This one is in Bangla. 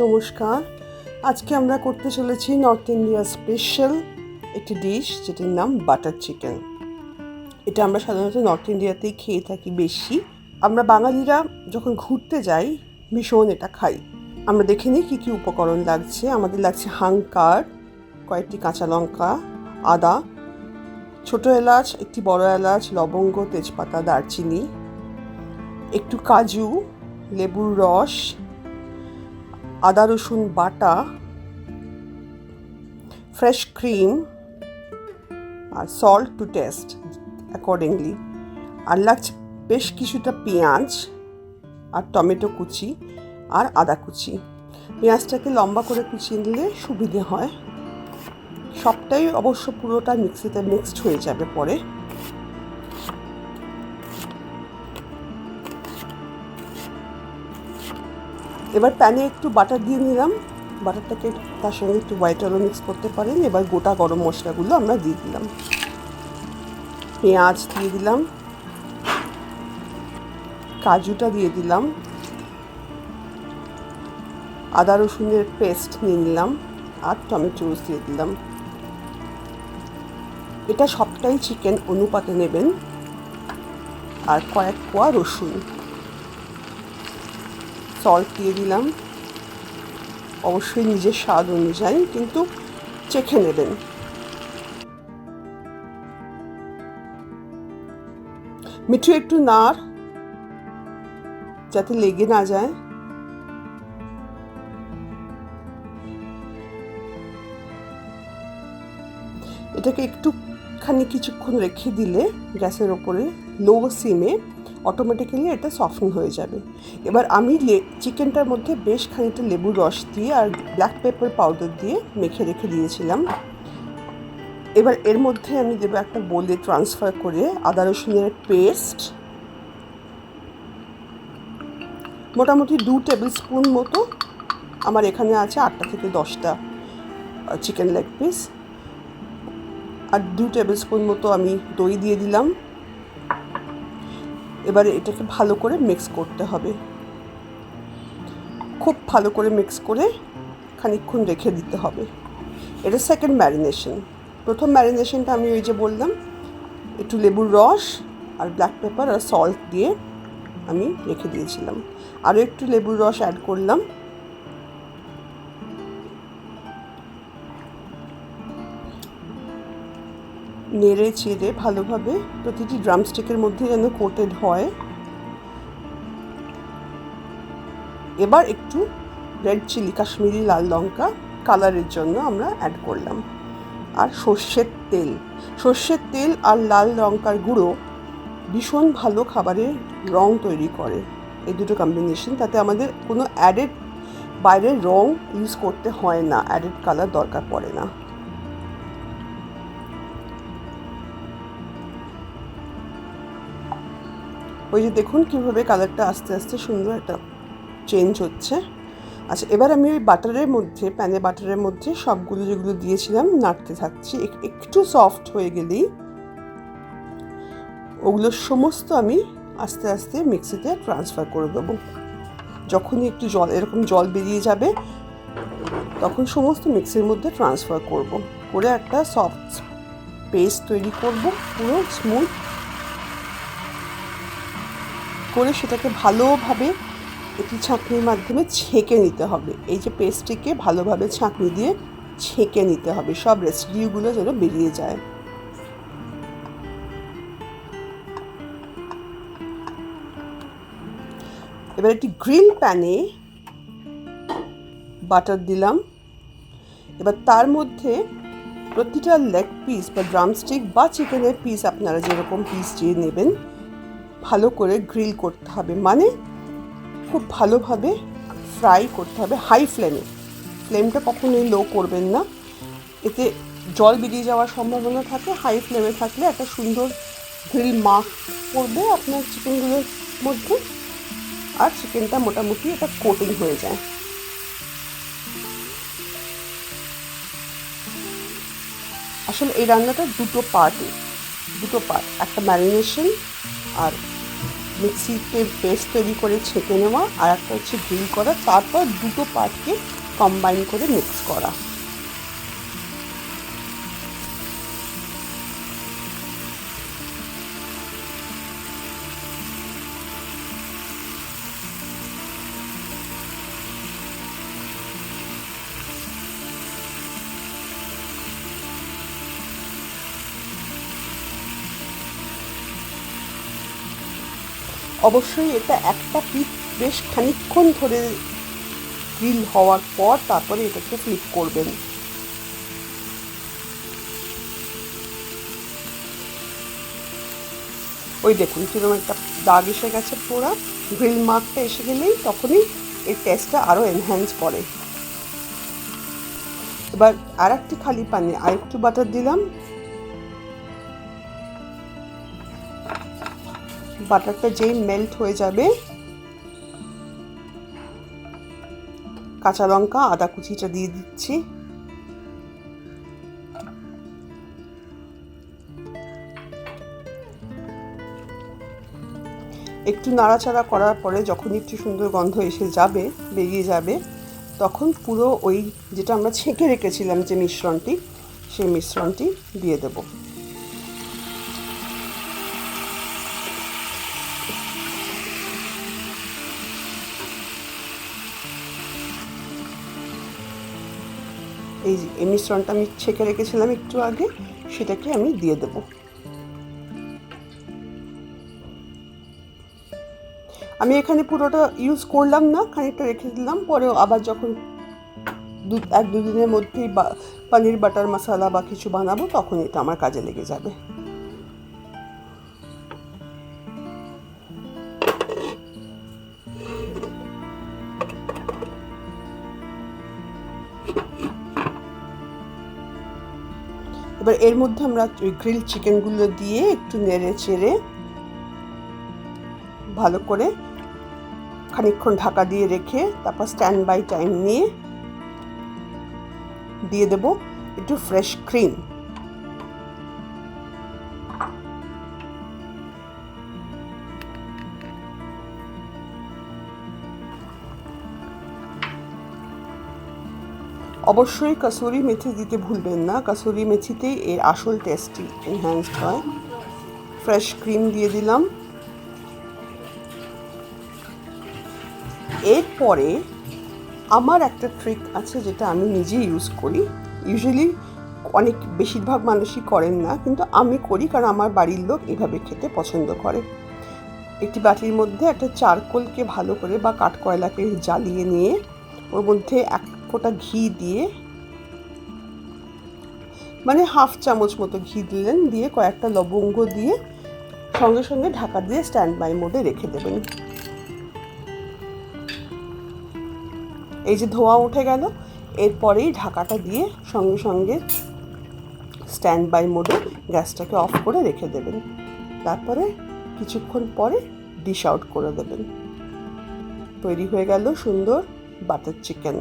নমস্কার। আজকে আমরা করতে চলেছি নর্থ ইন্ডিয়া স্পেশাল একটি ডিশ, যেটির নাম বাটার চিকেন। এটা আমরা সাধারণত নর্থ ইন্ডিয়াতেই খেয়ে থাকি বেশি। আমরা বাঙালিরা যখন ঘুরতে যাই ভীষণ এটা খাই। আমরা দেখে নিই কী কী উপকরণ লাগছে। আমাদের লাগছে হাঙ্কার, কয়েকটি কাঁচা লঙ্কা, আদা, ছোটো এলাচ, একটি বড় এলাচ, লবঙ্গ, তেজপাতা, দারচিনি, একটু কাজু, লেবুর রস, আদা রসুন বাটা, fresh cream, R salt to test accordingly. আর লাগছে বেশ কিছুটা পেঁয়াজ আর টমেটো কুচি আর আদা কুচি। পেঁয়াজটাকে লম্বা করে কুচিয়ে নিলে সুবিধে হয়। সবটাই অবশ্য পুরোটা মিক্সিতে মিক্সড হয়ে যাবে পরে। এবার প্যানে একটু বাটার দিয়ে নিলাম। বাটারটাকে তার সঙ্গে একটু হোয়াইট অয়েলও মিক্স করতে পারেন। এবার গোটা গরম মশলাগুলো আমরা দিয়ে দিলাম। পেঁয়াজ দিয়ে দিলাম, কাজুটা দিয়ে দিলাম, আদা রসুনের পেস্ট নিয়ে নিলাম আর টমেটো দিয়ে দিলাম। এটা সবটাই চিকেন অনুপাতে নেবেন। আর কয়েক কোয়া রসুন, সল্ট দিয়ে দিলাম, অবশ্যই নিজের স্বাদ অনুযায়ী, কিন্তু চেখে নেবেন। মিঠু একটু নাড় যাতে লেগে না যায়। এটাকে একটুখানি কিছুক্ষণ রেখে দিলে গ্যাসের ওপরে লো সিমে অটোমেটিক্যালি এটা সফট হয়ে যাবে। এবার আমি চিকেনটার মধ্যে বেশ খানিকটা লেবুর রস দিয়ে আর ব্ল্যাক পেপার পাউডার দিয়ে মেখে রেখে দিয়েছিলাম। এবার এর মধ্যে আমি দেবো একটা বোলে ট্রান্সফার করে আদা রসুনের পেস্ট, মোটামুটি 2 টেবিল স্পুন মতো। আমার এখানে আছে 8টা থেকে 10টা চিকেন লেগ পিস। আর 2 টেবিল স্পুন মতো আমি দই দিয়ে দিলাম। এবারে এটাকে ভালো করে মিক্স করতে হবে, খুব ভালো করে মিক্স করে খানিকক্ষণ রেখে দিতে হবে। এটা সেকেন্ড ম্যারিনেশন। প্রথম ম্যারিনেশনটা আমি ওই যে বললাম, একটু লেবুর রস আর ব্ল্যাক পেপার আর সল্ট দিয়ে আমি রেখে দিয়েছিলাম। আরও একটু লেবুর রস অ্যাড করলাম। নেড়ে চেড়ে ভালোভাবে প্রতিটি ড্রামস্টিকের মধ্যে যেন কোটেড হয়। এবার একটু রেড চিলি, কাশ্মীরি লাল লঙ্কা কালারের জন্য আমরা অ্যাড করলাম। আর সর্ষের তেল আর লাল লঙ্কার গুঁড়ো ভীষণ ভালো খাবারের রং তৈরি করে। এই দুটো কম্বিনেশন, তাতে আমাদের কোনো অ্যাডেড বাইরের রং ইউজ করতে হয় না, অ্যাডেড কালার দরকার পড়ে না। ওই যে দেখুন কীভাবে কালারটা আস্তে আস্তে সুন্দর একটা চেঞ্জ হচ্ছে। আচ্ছা, এবার আমি ওই প্যানে বাটারের মধ্যে সবগুলো যেগুলো দিয়েছিলাম নাড়তে থাকছি। একটু সফট হয়ে গেলেই ওগুলো সমস্ত আমি আস্তে আস্তে মিক্সিতে ট্রান্সফার করে দেবো। যখনই একটু এরকম জল বেরিয়ে যাবে তখন সমস্ত মিক্সির মধ্যে ট্রান্সফার করে একটা সফট পেস্ট তৈরি করব, পুরো স্মুথ করে। সেটাকে ভালোভাবে একটি ছাঁকনির মাধ্যমে ছেঁকে নিতে হবে। এই যে পেস্টটিকে ভালোভাবে ছাঁকনি দিয়ে ছেঁকে নিতে হবে, সব রেসিডিউগুলো যেন বেরিয়ে যায়। এবার একটি গ্রিল প্যানে বাটার দিলাম। এবার তার মধ্যে প্রতিটা লেগ পিস বা ড্রামস্টিক বা চিকেনের পিস, আপনারা যেরকম পিস চেয়ে নেবেন, ভালো করে গ্রিল করতে হবে। মানে খুব ভালোভাবে ফ্রাই করতে হবে হাই ফ্লেমে। ফ্লেমটা কখনোই লো করবেন না, এতে জল বেরিয়ে যাওয়ার সম্ভাবনা থাকে। হাই ফ্লেমে থাকলে একটা সুন্দর গ্রিল মার্ক করবে আপনার চিকেনগুলোর মধ্যে, আর চিকেনটা মোটামুটি এটা কোটিং হয়ে যায়। আসলে এই রান্নাটা দুটো পার্ট, একটা ম্যারিনেশন আর মিক্সিতে পেস্ট তৈরি করে ছেঁকে নেওয়া, আর একটা হচ্ছে গ্রিল করা, তারপর দুটো পার্টকে কম্বাইন করে মিক্স করা। অবশ্যই এটা একটা পিঠ বেশ খানিকক্ষণ ধরে গ্রিল হওয়ার পর তারপরে এটাকে ফ্লিপ করবেন। ওই দেখুন কিরকম একটা দাগ এসে গেছে, পুরো গ্রিল মার্কটা এসে গেলেই তখনই এর টেস্টটা আরও এনহ্যান্স করে। এবার আর একটি খালি প্যানে আর একটু বাটার দিলাম। বাটারটা যেই মেল্ট হয়ে যাবে, কাঁচা লঙ্কা আদা কুচিটা দিয়ে দিচ্ছি। একটু নাড়াচাড়া করার পরে যখন একটু সুন্দর গন্ধ এসে যাবে, বেরিয়ে যাবে, তখন পুরো ওই যেটা আমরা ছেঁকে রেখেছিলাম যে মিশ্রণটি, সেই মিশ্রণটি দিয়ে দেব। এই মিশ্রণটা আমি ছেঁকে রেখেছিলাম একটু আগে, সেটাকে আমি দিয়ে দেব। আমি এখানে পুরোটা ইউজ করলাম না, খানিকটা রেখে দিলাম, পরেও আবার যখন এক দু দিনের মধ্যেই পনির বাটার মশলা বা কিছু বানাবো তখন এটা আমার কাজে লেগে যাবে। এবার এর মধ্যে আমরা ওই গ্রিল চিকেনগুলো দিয়ে একটু নেড়ে চেড়ে ভালো করে খানিকক্ষণ ঢাকা দিয়ে রেখে তারপর স্ট্যান্ড বাই টাইম নিয়ে দিয়ে দেব একটু ফ্রেশ ক্রিম। অবশ্যই কাসুরি মেথি দিতে ভুলবেন না, কাসুরি মেথিতেই এর আসল টেস্টটি এনহ্যান্সড হয়। ফ্রেশ ক্রিম দিয়ে দিলাম। এরপরে আমার একটা ট্রিক আছে যেটা আমি নিজে ইউজ করি, ইউজুয়ালি বেশিরভাগ মানুষই করেন না, কিন্তু আমি করি কারণ আমার বাড়ির লোক এভাবে খেতে পছন্দ করে। একটি বাটির মধ্যে একটা চারকোলকে ভালো করে বা কাঠকয়লাকে জ্বালিয়ে নিয়ে ওর মধ্যে এক ফোঁটা ঘি দিয়ে, মানে হাফ চামচ মতো ঘি দিলেন, দিয়ে কয়েকটা লবঙ্গ দিয়ে সঙ্গে সঙ্গে ঢাকা দিয়ে স্ট্যান্ড বাই মোডে রেখে দেবেন। এই যে ধোঁয়া উঠে গেল, এরপরেই ঢাকাটা দিয়ে সঙ্গে সঙ্গে স্ট্যান্ড বাই মোডে গ্যাসটাকে অফ করে রেখে দেবেন। তারপরে কিছুক্ষণ পরে ডিশ আউট করে দেবেন। তৈরি হয়ে গেল সুন্দর বাটার চিকেন।